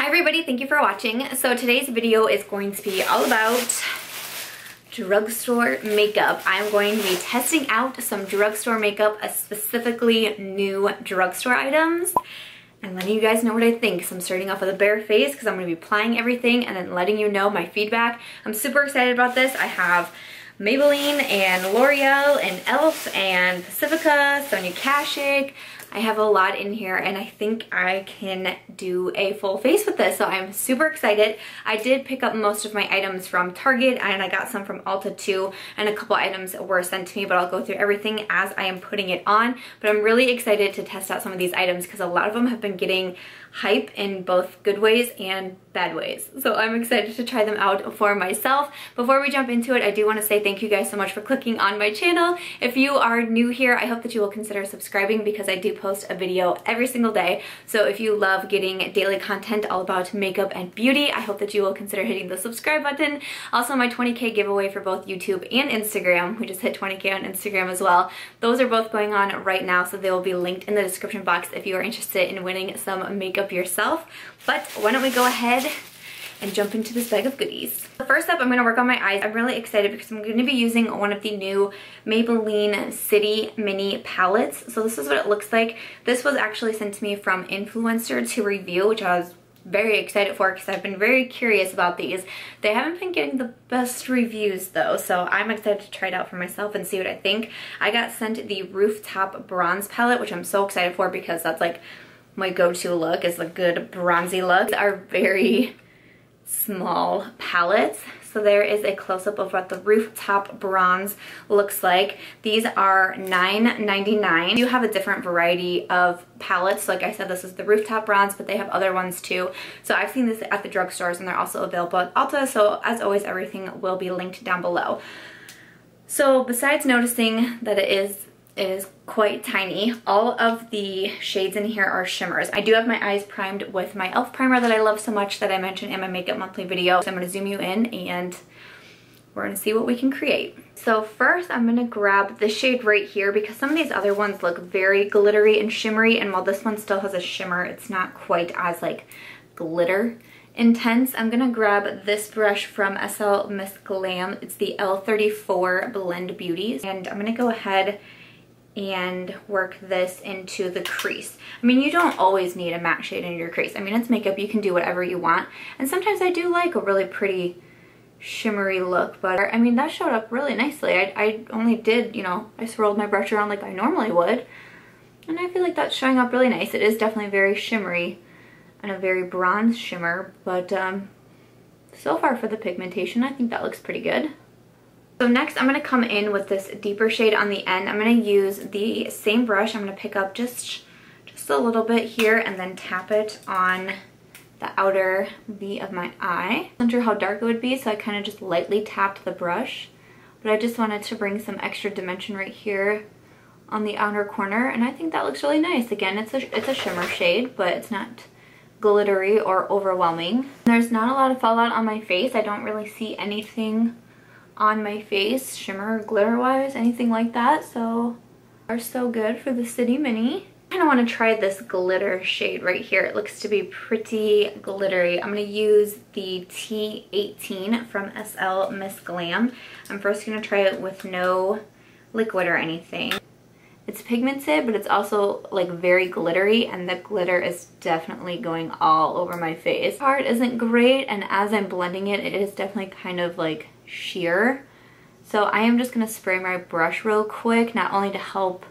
Hi everybody, thank you for watching. So today's video is going to be all about drugstore makeup. I'm going to be testing out some drugstore makeup, specifically new drugstore items, and letting you guys know what I think. So I'm starting off with a bare face because I'm going to be applying everything and then letting you know my feedback. I'm super excited about this. I have Maybelline and L'Oreal and e.l.f. and Pacifica, Sonia Kashuk. I have a lot in here and I think I can do a full face with this, so I'm super excited. I did pick up most of my items from Target and I got some from Ulta too, and a couple items were sent to me, but I'll go through everything as I am putting it on. But I'm really excited to test out some of these items because a lot of them have been getting hype in both good ways and bad ways. So I'm excited to try them out for myself. Before we jump into it, I do want to say thank you guys so much for clicking on my channel. If you are new here, I hope that you will consider subscribing because I do post a video every single day. So if you love getting daily content all about makeup and beauty, I hope that you will consider hitting the subscribe button. Also, my 20K giveaway for both YouTube and Instagram. We just hit 20K on Instagram as well. Those are both going on right now, so they will be linked in the description box if you are interested in winning some makeup yourself. But why don't we go ahead and jump into this bag of goodies. First up, I'm going to work on my eyes. I'm really excited because I'm going to be using one of the new Maybelline City Mini palettes. So this is what it looks like. This was actually sent to me from Influenster to review, which I was very excited for because I've been very curious about these. They haven't been getting the best reviews though, so I'm excited to try it out for myself and see what I think. I got sent the Rooftop bronze palette, which I'm so excited for because that's like my go-to look, is a good bronzy look. These are very small palettes. So there is a close-up of what the Rooftop bronze looks like. These are $9.99. You have a different variety of palettes. Like I said, this is the Rooftop bronze, but they have other ones too. So I've seen this at the drugstores and they're also available at Ulta. So as always, everything will be linked down below. So besides noticing that it is quite tiny, all of the shades in here are shimmers. I do have my eyes primed with my e.l.f. primer that I love so much that I mentioned in my Makeup Monthly video. So I'm going to zoom you in and we're going to see what we can create. So first I'm going to grab this shade right here because some of these other ones look very glittery and shimmery, and while this one still has a shimmer, it's not quite as like glitter intense. I'm gonna grab this brush from SL Miss Glam. It's the L34 Blend Beauties, and I'm gonna go ahead and work this into the crease. I mean, you don't always need a matte shade in your crease. I mean, it's makeup, you can do whatever you want. And sometimes I do like a really pretty shimmery look, but I mean, that showed up really nicely. I only did, you know, I swirled my brush around like I normally would. And I feel like that's showing up really nice. It is definitely very shimmery and a very bronze shimmer, but so far for the pigmentation, I think that looks pretty good. So next I'm going to come in with this deeper shade on the end. I'm going to use the same brush. I'm going to pick up just a little bit here and then tap it on the outer V of my eye. I wasn't sure how dark it would be, so I kind of just lightly tapped the brush. But I just wanted to bring some extra dimension right here on the outer corner, and I think that looks really nice. Again, it's a shimmer shade, but it's not glittery or overwhelming. There's not a lot of fallout on my face. I don't really see anything on my face, shimmer, glitter wise, anything like that. So are so good for the City Mini. I kind of want to try this glitter shade right here. It looks to be pretty glittery. I'm going to use the T18 from SL Miss Glam. I'm first going to try it with no liquid or anything. It's pigmented, but it's also like very glittery, and the glitter is definitely going all over my face. The part isn't great, and as I'm blending it, it is definitely kind of like sheer. So I am just going to spray my brush real quick, not only to help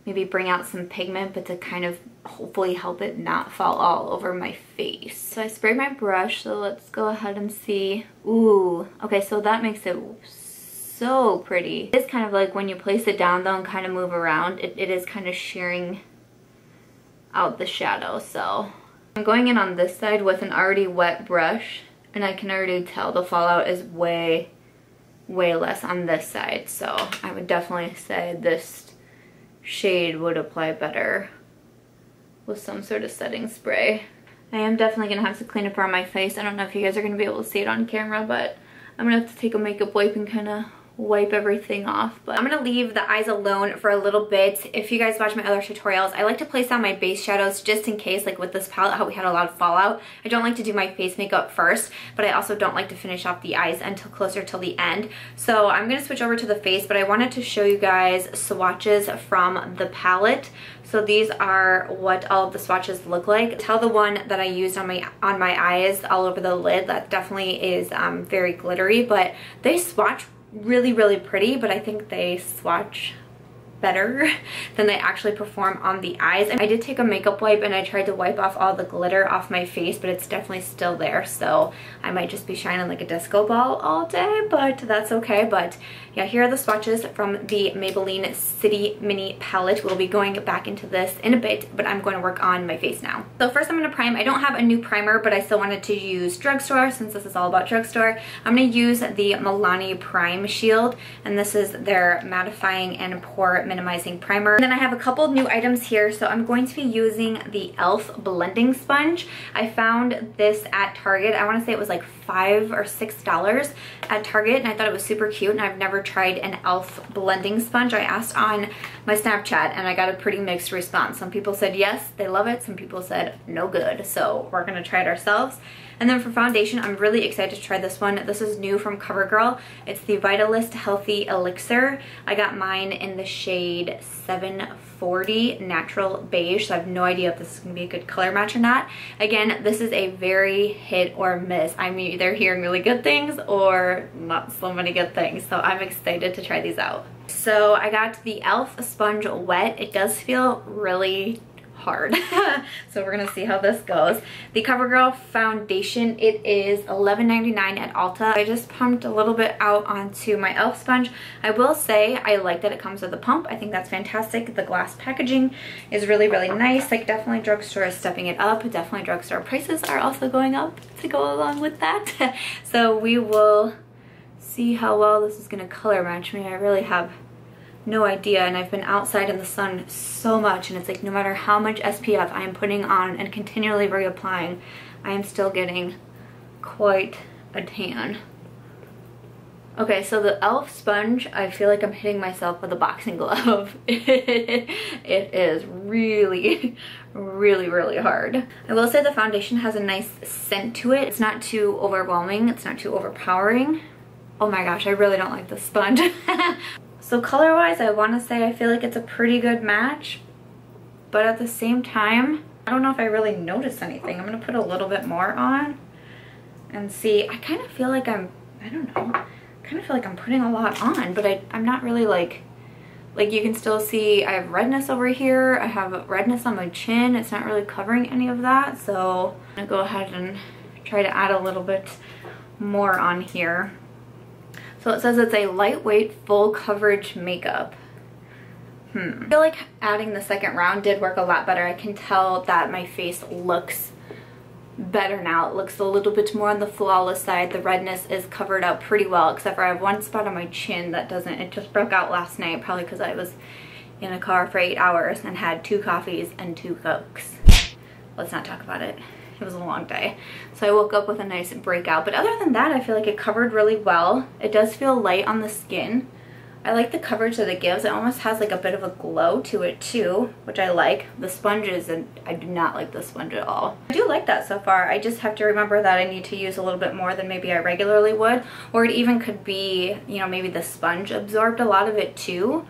maybe bring out some pigment, but to kind of hopefully help it not fall all over my face. So I sprayed my brush, so let's go ahead and see. Ooh, okay, so that makes it so pretty. It's kind of like when you place it down though and kind of move around, it is kind of shearing out the shadow. So I'm going in on this side with an already wet brush, and I can already tell the fallout is way less on this side. So I would definitely say this shade would apply better with some sort of setting spray. I am definitely gonna have to clean up around my face. I don't know if you guys are gonna be able to see it on camera, but I'm gonna have to take a makeup wipe and kind of wipe everything off. But I'm gonna leave the eyes alone for a little bit. If you guys watch my other tutorials, I like to place down my base shadows just in case, like with this palette, how we had a lot of fallout. I don't like to do my face makeup first, but I also don't like to finish off the eyes until closer till the end. So I'm gonna switch over to the face, but I wanted to show you guys swatches from the palette. So these are what all of the swatches look like. Tell the one that I used on my eyes all over the lid, that definitely is very glittery, but they swatch really pretty, but I think they swatch better than they actually perform on the eyes. And I did take a makeup wipe and I tried to wipe off all the glitter off my face, but it's definitely still there, so I might just be shining like a disco ball all day, but that's okay. But yeah, here are the swatches from the Maybelline City Mini palette. We'll be going back into this in a bit, but I'm going to work on my face now. So first I'm going to prime. I don't have a new primer, but I still wanted to use drugstore since this is all about drugstore. I'm going to use the Milani Prime Shield, and this is their mattifying and pore minimizing primer. And then I have a couple new items here, so I'm going to be using the e.l.f. blending sponge. I found this at Target. I want to say it was like $5 or $6 at Target, and I thought it was super cute, and I've never tried an e.l.f. blending sponge. I asked on my Snapchat and I got a pretty mixed response. Some people said yes, they love it. Some people said no good, so we're gonna try it ourselves. And then for foundation, I'm really excited to try this one. This is new from Covergirl. It's the Vitalist Healthy Elixir. I got mine in the shade 740 Natural Beige, so I have no idea if this is gonna be a good color match or not. Again, this is a very hit or miss. I'm either hearing really good things or not so many good things, so I'm excited to try these out. So I got the e.l.f. sponge wet. It does feel really hard. So we're gonna see how this goes. The Covergirl foundation, it is $11.99 at Ulta. I just pumped a little bit out onto my e.l.f. sponge. I will say I like that it comes with a pump. I think that's fantastic. The glass packaging is really nice. Like, definitely drugstore is stepping it up. Definitely drugstore prices are also going up to go along with that. So we will see how well this is gonna color match me. I really have no idea, and I've been outside in the sun so much, and it's like no matter how much SPF I am putting on and continually reapplying, I am still getting quite a tan. Okay, so the e.l.f. sponge, I feel like I'm hitting myself with a boxing glove. It is really hard. I will say the foundation has a nice scent to it. It's not too overwhelming, it's not too overpowering. Oh my gosh, I really don't like this sponge. So color-wise, I want to say I feel like it's a pretty good match, but at the same time, I don't know if I really noticed anything. I'm going to put a little bit more on and see. I kind of feel like I don't know, I kind of feel like I'm putting a lot on, but I'm not really like you can still see I have redness over here. I have redness on my chin. It's not really covering any of that, so I'm going to go ahead and try to add a little bit more on here. So it says it's a lightweight, full coverage makeup. I feel like adding the second round did work a lot better. I can tell that my face looks better now. It looks a little bit more on the flawless side. The redness is covered up pretty well, except for I have one spot on my chin that doesn't. It just broke out last night, probably because I was in a car for 8 hours and had 2 coffees and 2 Cokes. Let's not talk about it. It was a long day. So I woke up with a nice breakout. But other than that, I feel like it covered really well. It does feel light on the skin. I like the coverage that it gives. It almost has like a bit of a glow to it too, which I like. The sponges, and I do not like the sponge at all. I do like that so far. I just have to remember that I need to use a little bit more than maybe I regularly would. Or it even could be, you know, maybe the sponge absorbed a lot of it too.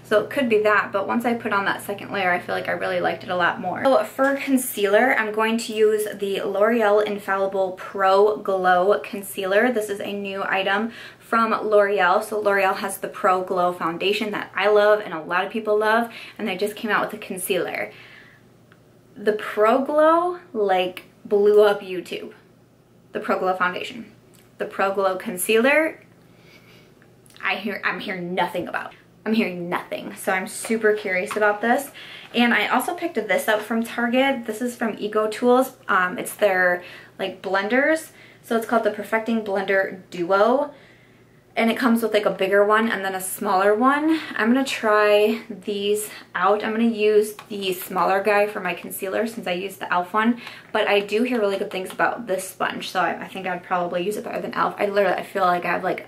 So it could be that, but once I put on that second layer, I feel like I really liked it a lot more. So for concealer, I'm going to use the L'Oreal Infallible Pro Glow Concealer. This is a new item from L'Oreal. So L'Oreal has the Pro Glow foundation that I love and a lot of people love, and they just came out with a concealer. The Pro Glow, like, blew up YouTube. The Pro Glow foundation. The Pro Glow concealer, I'm hearing nothing about. I'm hearing nothing, so I'm super curious about this. And I also picked this up from Target. This is from EcoTools. It's their like blenders, so it's called the Perfecting Blender Duo, and it comes with like a bigger one and then a smaller one. I'm gonna try these out. I'm gonna use the smaller guy for my concealer since I used the e.l.f. one, but I do hear really good things about this sponge, so I think I'd probably use it better than e.l.f. I feel like I have like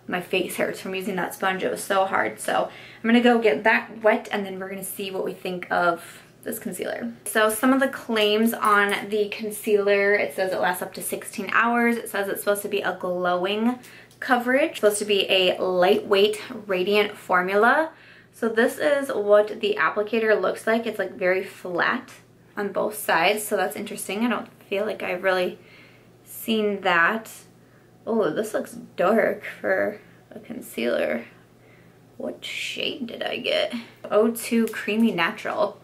my face hurts from using that sponge. It was so hard. So I'm gonna go get that wet and then we're gonna see what we think of this concealer. So some of the claims on the concealer, it says it lasts up to 16 hours. It says it's supposed to be a glowing coverage, it's supposed to be a lightweight radiant formula. So this is what the applicator looks like. It's like very flat on both sides, so that's interesting. I don't feel like I've really seen that. Oh, this looks dark for a concealer. What shade did I get? 02 Creamy Natural.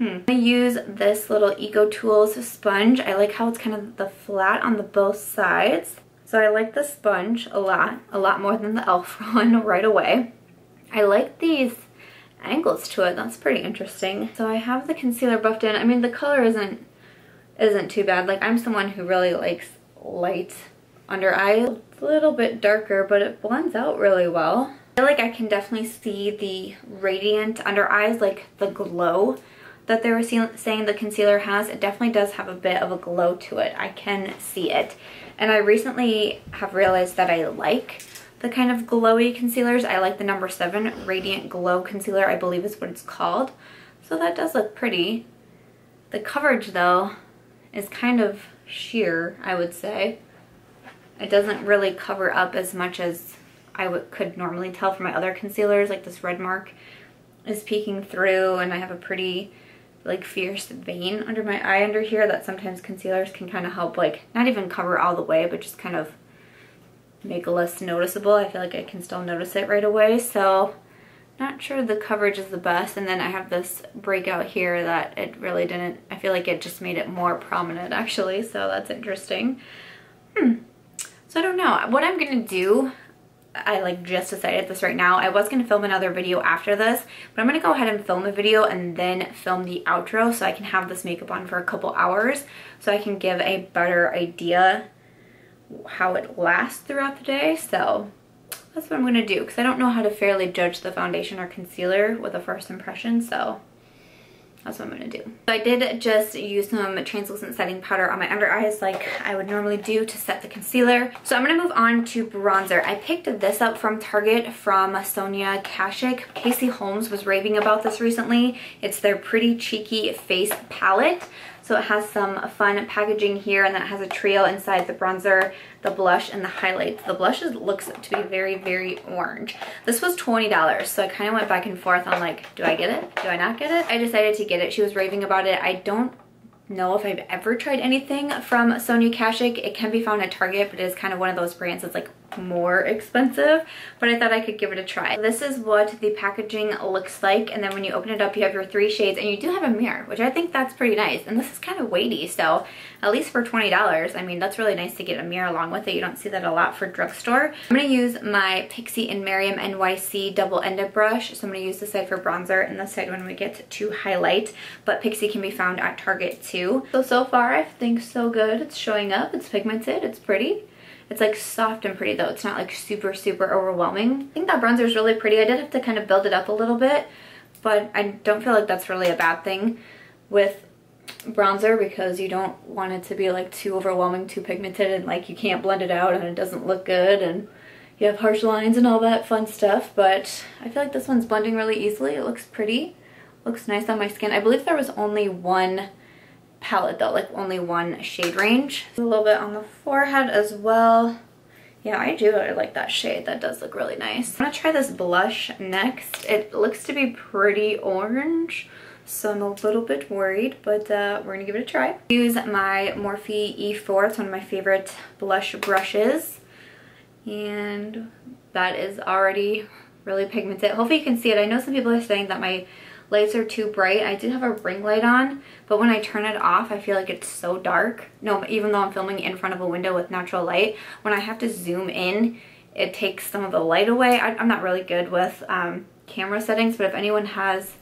I'm gonna use this little EcoTools sponge. I like how it's kind of the flat on the both sides. So I like the sponge a lot more than the e.l.f. one right away. I like these angles to it. That's pretty interesting. So I have the concealer buffed in. I mean, the color isn't too bad. Like, I'm someone who really likes light under eye. It's a little bit darker, but it blends out really well. I feel like I can definitely see the radiant under eyes, like the glow that they were saying the concealer has. It definitely does have a bit of a glow to it. I can see it. And I recently have realized that I like the kind of glowy concealers. I like the number 7 Radiant Glow Concealer, I believe is what it's called. So that does look pretty. The coverage though is kind of sheer, I would say. It doesn't really cover up as much as I could normally tell from my other concealers. Like, this red mark is peeking through and I have a pretty like fierce vein under my eye under here that sometimes concealers can kind of help, like, not even cover all the way, but just kind of make it less noticeable. I feel like I can still notice it right away. So not sure the coverage is the best. And then I have this breakout here that it really didn't, I feel like it just made it more prominent actually. So that's interesting. So I don't know what I'm gonna do. I like just decided this right now. I was gonna film another video after this, but I'm gonna go ahead and film a video and then film the outro so I can have this makeup on for a couple hours so I can give a better idea how it lasts throughout the day. So that's what I'm gonna do, because I don't know how to fairly judge the foundation or concealer with a first impression, so that's what I'm gonna do. So I did just use some translucent setting powder on my under eyes like I would normally do to set the concealer. So I'm gonna move on to bronzer. I picked this up from Target from Sonia Kashuk. Casey Holmes was raving about this recently. It's their Pretty Cheeky Face Palette. So it has some fun packaging here, and then it has a trio inside: the bronzer, the blush, and the highlights. The blush looks to be very, very orange. This was $20, so I kind of went back and forth on like, do I get it? Do I not get it? I decided to get it. She was raving about it. I don't know if I've ever tried anything from Sonia Kashuk. It can be found at Target, but it is kind of one of those brands that's like more expensive, but I thought I could give it a try. This is what the packaging looks like, and then when you open it up you have your 3 shades, and you do have a mirror, which I think that's pretty nice. And this is kind of weighty, so at least for $20, I mean, that's really nice to get a mirror along with it. You don't see that a lot for drugstore. I'm going to use my Pixie and Miriam NYC double-ended brush, so I'm going to use this side for bronzer and this side when we get to highlight, but Pixie can be found at Target too. So far I think so good. It's showing up, it's pigmented, it's pretty. It's like soft and pretty though. It's not like super, super overwhelming. I think that bronzer is really pretty. I did have to kind of build it up a little bit, but I don't feel like that's really a bad thing with bronzer, because you don't want it to be like too overwhelming, too pigmented, and like you can't blend it out and it doesn't look good and you have harsh lines and all that fun stuff. But I feel like this one's blending really easily. It looks pretty, looks nice on my skin. I believe there was only one palette though, like only one shade range. A little bit on the forehead as well. Yeah, I do really like that shade. That does look really nice. I'm gonna try this blush next. It looks to be pretty orange, so I'm a little bit worried, but we're gonna give it a try. Use my Morphe E4. It's one of my favorite blush brushes, and that is already really pigmented. Hopefully you can see it. I know some people are saying that my lights are too bright. I do have a ring light on, but when I turn it off I feel like it's so dark. No, even though I'm filming in front of a window with natural light, when I have to zoom in it takes some of the light away. I'm not really good with camera settings, but if anyone has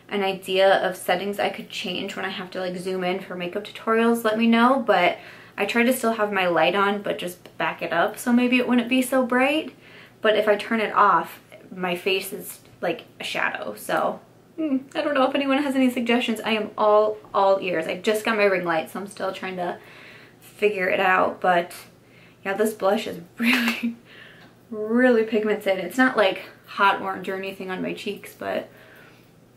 an idea of settings I could change when I have to like zoom in for makeup tutorials, let me know. But I try to still have my light on but just back it up so maybe it wouldn't be so bright. But if I turn it off my face is like a shadow, so I don't know if anyone has any suggestions. I am all ears. I just got my ring light, so I'm still trying to figure it out. But yeah, this blush is really, really pigmented. It's not like hot orange or anything on my cheeks, but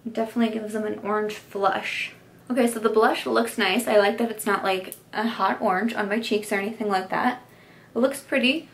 it definitely gives them an orange flush. Okay, so the blush looks nice. I like that it's not like a hot orange on my cheeks or anything like that. It looks pretty,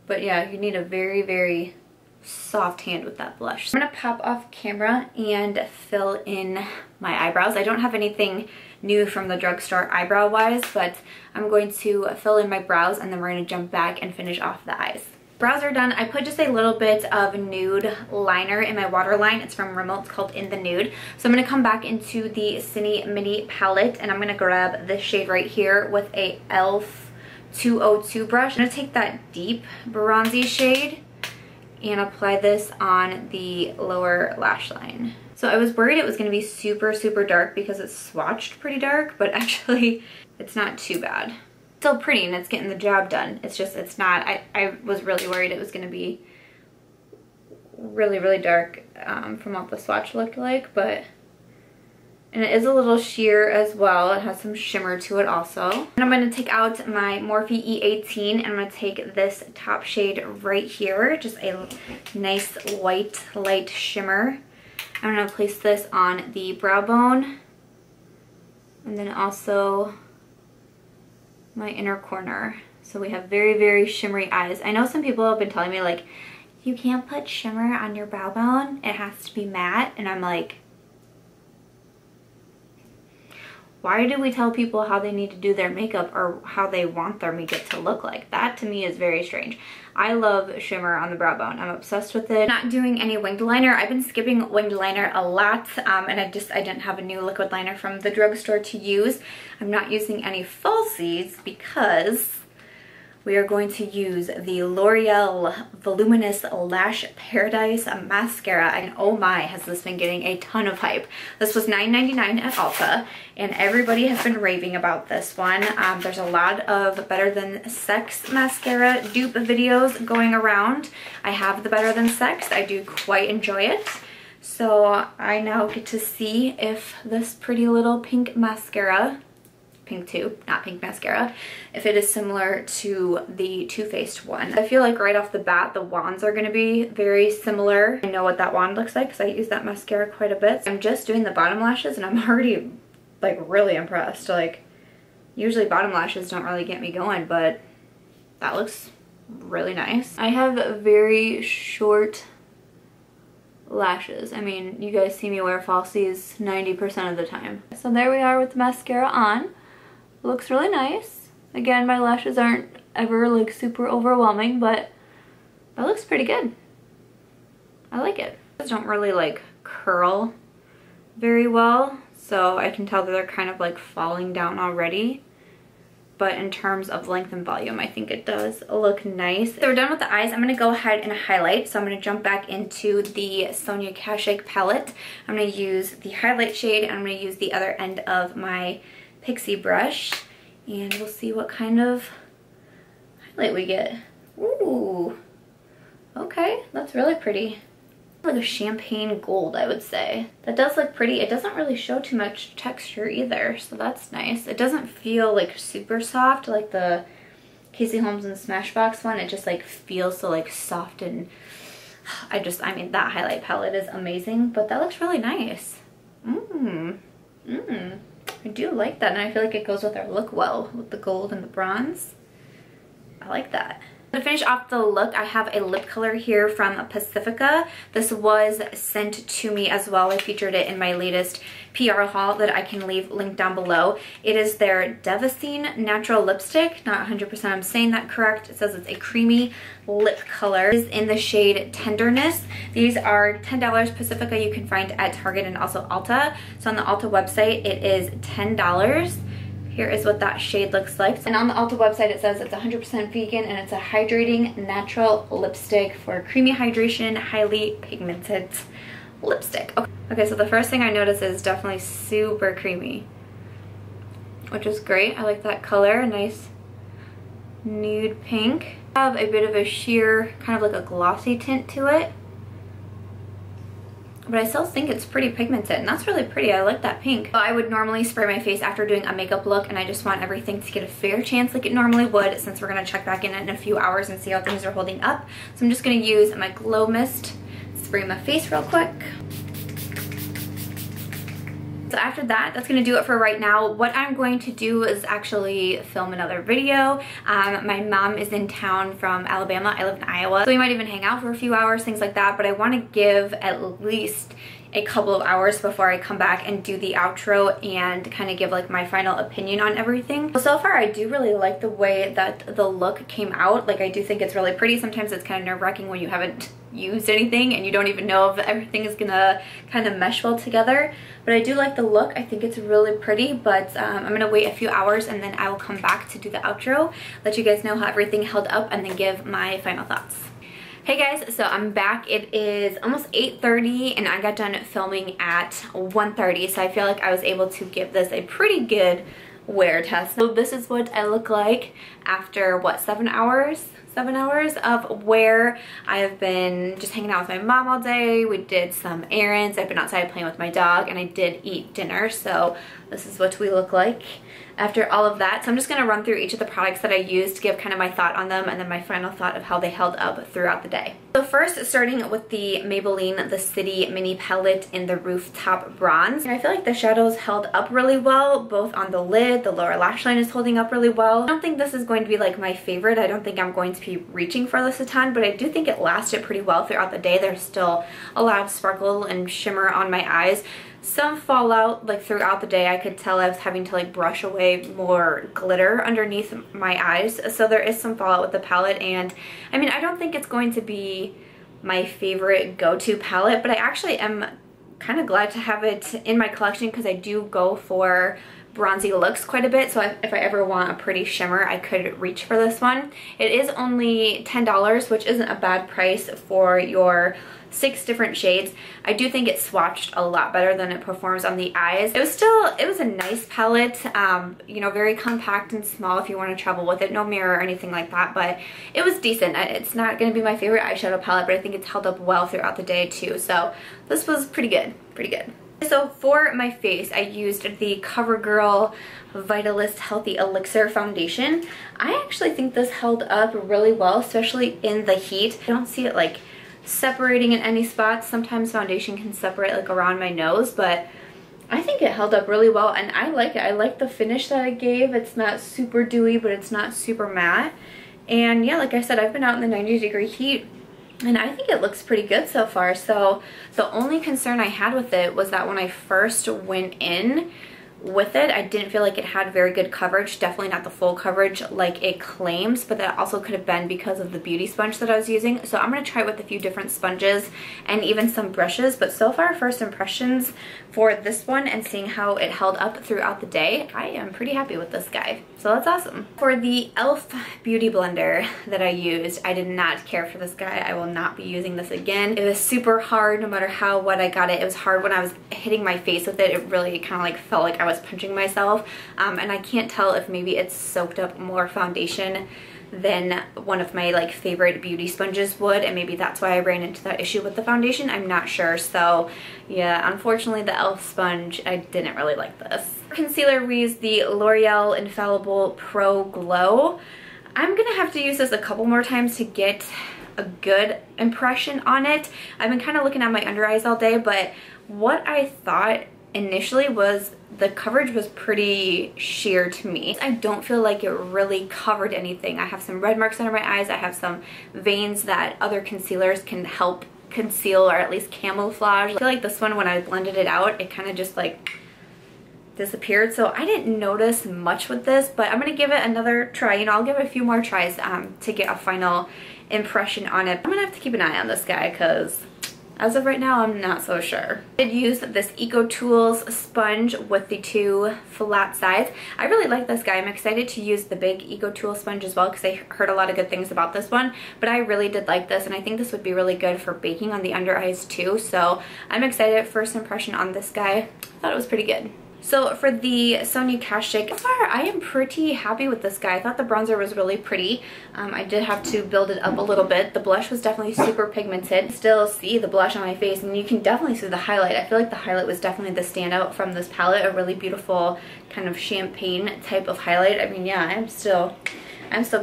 but yeah, you need a very, very soft hand with that blush. I'm gonna pop off camera and fill in my eyebrows. I don't have anything new from the drugstore eyebrow wise, but I'm going to fill in my brows and then we're gonna jump back and finish off the eyes. Brows are done. I put just a little bit of nude liner in my waterline. It's from Rimmel. It's called In the Nude. So I'm going to come back into the City Mini palette and I'm going to grab this shade right here with a e.l.f. 202 brush. I'm going to take that deep bronzy shade and apply this on the lower lash line. So I was worried it was going to be super, super dark because it's swatched pretty dark, but actually it's not too bad. Still pretty and it's getting the job done. It's just, it's not, I was really worried it was going to be really, really dark from what the swatch looked like, but, and it is a little sheer as well. It has some shimmer to it also. And I'm going to take out my Morphe E18 and I'm going to take this top shade right here, just a nice white light shimmer. I'm going to place this on the brow bone and then also my inner corner. So we have very, very shimmery eyes. I know some people have been telling me like, you can't put shimmer on your brow bone. It has to be matte. And I'm like, why do we tell people how they need to do their makeup or how they want their makeup to look like? That to me is very strange. I love shimmer on the brow bone. I'm obsessed with it. Not doing any winged liner. I've been skipping winged liner a lot and I didn't have a new liquid liner from the drugstore to use. I'm not using any falsies because we are going to use the L'Oreal Voluminous Lash Paradise mascara. And oh my, has this been getting a ton of hype. This was $9.99 at Ulta and everybody has been raving about this one. There's a lot of Better Than Sex mascara dupe videos going around. I have the Better Than Sex. I do quite enjoy it. So I now get to see if this pretty little pink mascara, pink tube, not pink mascara, if it is similar to the Too Faced one. I feel like right off the bat the wands are going to be very similar. I know what that wand looks like because I use that mascara quite a bit. I'm just doing the bottom lashes and I'm already like really impressed. Like usually bottom lashes don't really get me going, but that looks really nice. I have very short lashes. I mean, you guys see me wear falsies 90% of the time. So there we are with the mascara on. Looks really nice. Again, my lashes aren't ever like super overwhelming, but that looks pretty good. I like it. These don't really like curl very well, so I can tell that they're kind of like falling down already. But in terms of length and volume, I think it does look nice. So we're done with the eyes. I'm gonna go ahead and highlight. So I'm gonna jump back into the Sonia Kashuk palette. I'm gonna use the highlight shade and I'm gonna use the other end of my pixie brush and we'll see what kind of highlight we get. Ooh, okay, that's really pretty. Like a champagne gold, I would say. That does look pretty. It doesn't really show too much texture either, so that's nice. It doesn't feel like super soft like the Casey Holmes and Smashbox one. It just like feels so like soft and I mean that highlight palette is amazing, but that looks really nice. I do like that and I feel like it goes with our look well with the gold and the bronze. I like that. To finish off the look, I have a lip color here from Pacifica. This was sent to me as well. I featured it in my latest PR haul that I can leave linked down below. It is their Devasine Natural Lipstick. Not 100% I'm saying that correct. It says it's a creamy lip color. It is in the shade Tenderness. These are $10 Pacifica. You can find at Target and also Ulta. So on the Ulta website, it is $10. Here is what that shade looks like. And on the Ulta website it says it's 100% vegan and it's a hydrating natural lipstick for creamy hydration, highly pigmented lipstick. Okay, so the first thing I notice is definitely super creamy, which is great. I like that color, a nice nude pink. I have a bit of a sheer, kind of like a glossy tint to it, but I still think it's pretty pigmented, and that's really pretty. I like that pink. I would normally spray my face after doing a makeup look, and I just want everything to get a fair chance like it normally would, since we're gonna check back in a few hours and see how things are holding up. So I'm just gonna use my Glow Mist, spray my face real quick. So after that, that's gonna do it for right now. What I'm going to do is actually film another video. My mom is in town from Alabama. I live in Iowa. So we might even hang out for a few hours, things like that. But I wanna give at least a couple of hours before I come back and do the outro and kind of give like my final opinion on everything. So far, I do really like the way that the look came out. Like, I do think it's really pretty. Sometimes it's kind of nerve-wracking when you haven't used anything and you don't even know if everything is gonna kind of mesh well together. But I do like the look. I think it's really pretty, but I'm gonna wait a few hours and then I will come back to do the outro, let you guys know how everything held up, and then give my final thoughts. Hey guys, so I'm back. It is almost 8:30 and I got done filming at 1:30, so I feel like I was able to give this a pretty good wear test. So this is what I look like after, what, 7 hours? 7 hours of wear. I have been just hanging out with my mom all day. We did some errands. I've been outside playing with my dog, and I did eat dinner, so this is what we look like after all of that. So I'm just going to run through each of the products that I used to give kind of my thought on them, and then my final thought of how they held up throughout the day. So first, starting with the Maybelline the City Mini palette in the Rooftop Bronze. And I feel like the shadows held up really well, both on the lid. The lower lash line is holding up really well. I don't think this is going to be like my favorite. I don't think I'm going to be reaching for this a ton, but I do think it lasted pretty well throughout the day. There's still a lot of sparkle and shimmer on my eyes. Some fallout like throughout the day. I could tell I was having to like brush away more glitter underneath my eyes, so there is some fallout with the palette. And I mean, I don't think it's going to be my favorite go-to palette, but I actually am kind of glad to have it in my collection because I do go for bronzy looks quite a bit, so if I ever want a pretty shimmer, I could reach for this one. It is only $10, which isn't a bad price for your 6 different shades. I do think it swatched a lot better than it performs on the eyes. It was a nice palette, you know, very compact and small if you want to travel with it. No mirror or anything like that, but it was decent. It's not going to be my favorite eyeshadow palette, but I think it's held up well throughout the day too. So this was pretty good, pretty good. So for my face, I used the Covergirl Vitalist Healthy Elixir foundation. I actually think this held up really well, especially in the heat. I don't see it like separating in any spots. Sometimes foundation can separate like around my nose, but I think it held up really well and I like it. I like the finish that it gave. It's not super dewy, but it's not super matte. And yeah, like I said, I've been out in the 90-degree heat and I think it looks pretty good so far. So the only concern I had with it was that when I first went in with it, I didn't feel like it had very good coverage. Definitely not the full coverage like it claims, but that also could have been because of the beauty sponge that I was using. So I'm going to try it with a few different sponges and even some brushes, but so far, first impressions for this one and seeing how it held up throughout the day, I am pretty happy with this guy. So that's awesome. For the e.l.f. beauty blender that I used, I did not care for this guy. I will not be using this again. It was super hard no matter what I got it. It was hard when I was hitting my face with it. It really kind of like felt like I was punching myself. And I can't tell if maybe it's soaked up more foundation than one of my like favorite beauty sponges would, and maybe that's why I ran into that issue with the foundation. I'm not sure. So yeah, unfortunately the e.l.f. sponge, I didn't really like this. For concealer, we used the L'Oreal Infallible Pro Glow. I'm gonna have to use this a couple more times to get a good impression on it. I've been kind of looking at my under eyes all day, but what I thought initially was the coverage was pretty sheer to me. I don't feel like it really covered anything. I have some red marks under my eyes. I have some veins that other concealers can help conceal or at least camouflage. I feel like this one, when I blended it out, it kind of just like disappeared. So I didn't notice much with this, but I'm gonna give it another try. You know, I'll give it a few more tries to get a final impression on it. I'm gonna have to keep an eye on this guy because as of right now, I'm not so sure. I did use this EcoTools sponge with the 2 flat sides. I really like this guy. I'm excited to use the big EcoTools sponge as well because I heard a lot of good things about this one, but I really did like this and I think this would be really good for baking on the under eyes too. So I'm excited. First impression on this guy, I thought it was pretty good. So for the Sonia Cash Stick, so far I am pretty happy with this guy. I thought the bronzer was really pretty. I did have to build it up a little bit. The blush was definitely super pigmented. Still see the blush on my face, and you can definitely see the highlight. I feel like the highlight was definitely the standout from this palette. A really beautiful kind of champagne type of highlight. I mean, yeah, I'm still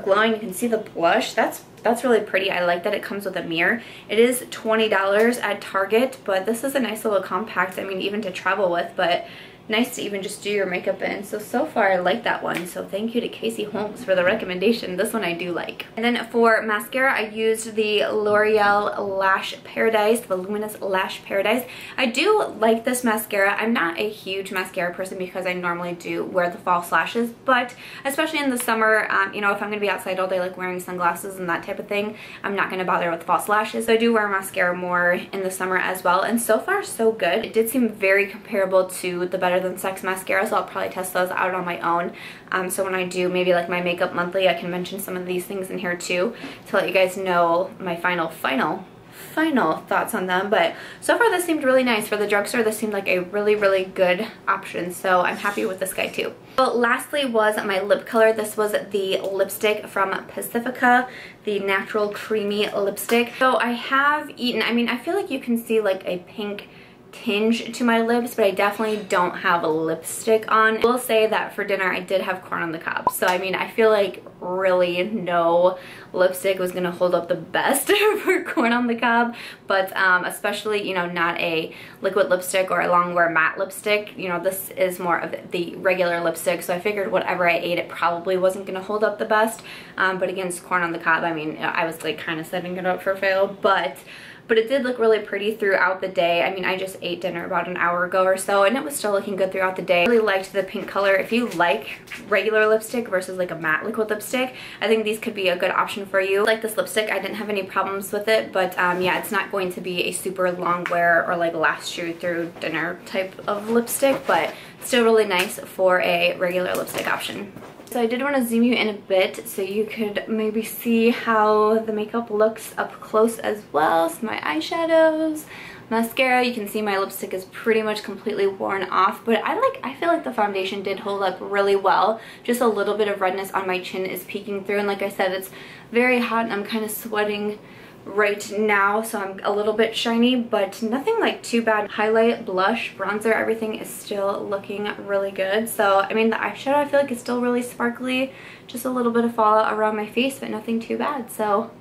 glowing. You can see the blush. That's really pretty. I like that it comes with a mirror. It is $20 at Target, but this is a nice little compact, I mean, even to travel with, but nice to even just do your makeup in. So far I like that one. So thank you to Casey Holmes for the recommendation. This one I do like. And then for mascara, I used the L'Oreal Lash Paradise, the Luminous Lash Paradise. I do like this mascara. I'm not a huge mascara person because I normally do wear the false lashes, but especially in the summer, you know, if I'm gonna be outside all day like wearing sunglasses and that type of thing, I'm not gonna bother with false lashes. So I do wear mascara more in the summer as well, and so far so good. It did seem very comparable to the Better Than Sex mascara, so I'll probably test those out on my own. So when I do maybe like my makeup monthly, I can mention some of these things in here too to let you guys know my final thoughts on them. But so far this seemed really nice. For the drugstore, this seemed like a really good option, so I'm happy with this guy too. So lastly was my lip color. This was the lipstick from Pacifica, the Natural Creamy Lipstick. So I have eaten, I mean, I feel like you can see like a pink tinge to my lips, but I definitely don't have a lipstick on. I will say that for dinner I did have corn on the cob, so I mean, I feel like really no lipstick was gonna hold up the best for corn on the cob, but especially, you know, not a liquid lipstick or a long wear matte lipstick. You know, this is more of the regular lipstick, so I figured whatever I ate, it probably wasn't gonna hold up the best. But against corn on the cob, I mean, I was like kind of setting it up for fail, but it did look really pretty throughout the day. I mean, I just ate dinner about an hour ago or so, and it was still looking good throughout the day. I really liked the pink color. If you like regular lipstick versus like a matte liquid lipstick, I think these could be a good option for you. Like this lipstick, I didn't have any problems with it, but yeah, it's not going to be a super long wear or like last you through dinner type of lipstick, but still really nice for a regular lipstick option. So I did want to zoom you in a bit so you could maybe see how the makeup looks up close as well. So my eyeshadows, mascara, you can see my lipstick is pretty much completely worn off, but I feel like the foundation did hold up really well. Just a little bit of redness on my chin is peeking through, and like I said, it's very hot and I'm kind of sweating right now, so I'm a little bit shiny, but nothing like too bad. Highlight, blush, bronzer, everything is still looking really good. So I mean, the eyeshadow I feel like is still really sparkly, just a little bit of fallout around my face, but nothing too bad. So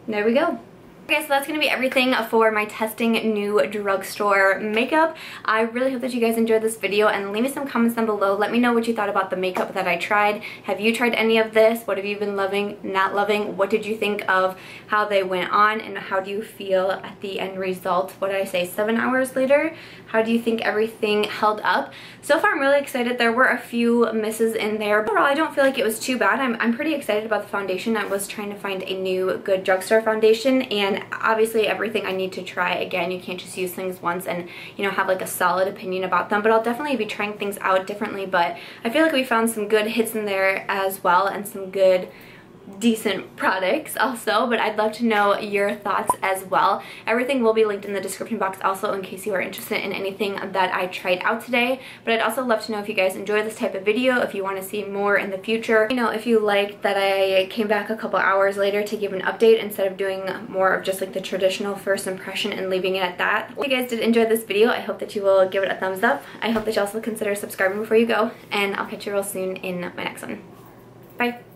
there we go. Okay, so that's going to be everything for my Testing New Drugstore Makeup. I really hope that you guys enjoyed this video, and leave me some comments down below. Let me know what you thought about the makeup that I tried. Have you tried any of this? What have you been loving, not loving? What did you think of how they went on, and how do you feel at the end result? What did I say, 7 hours later? How do you think everything held up? So far, I'm really excited. There were a few misses in there, but overall, I don't feel like it was too bad. I'm pretty excited about the foundation. I was trying to find a new good drugstore foundation, and obviously everything I need to try again. You can't just use things once and, you know, have like a solid opinion about them, but I'll definitely be trying things out differently. But I feel like we found some good hits in there as well, and some good decent products also, but I'd love to know your thoughts as well. Everything will be linked in the description box also, in case you are interested in anything that I tried out today. But I'd also love to know if you guys enjoy this type of video, if you want to see more in the future. You know, if you like that I came back a couple hours later to give an update instead of doing more of just like the traditional first impression and leaving it at that. If you guys did enjoy this video, I hope that you will give it a thumbs up. I hope that you also consider subscribing before you go, and I'll catch you real soon in my next one. Bye!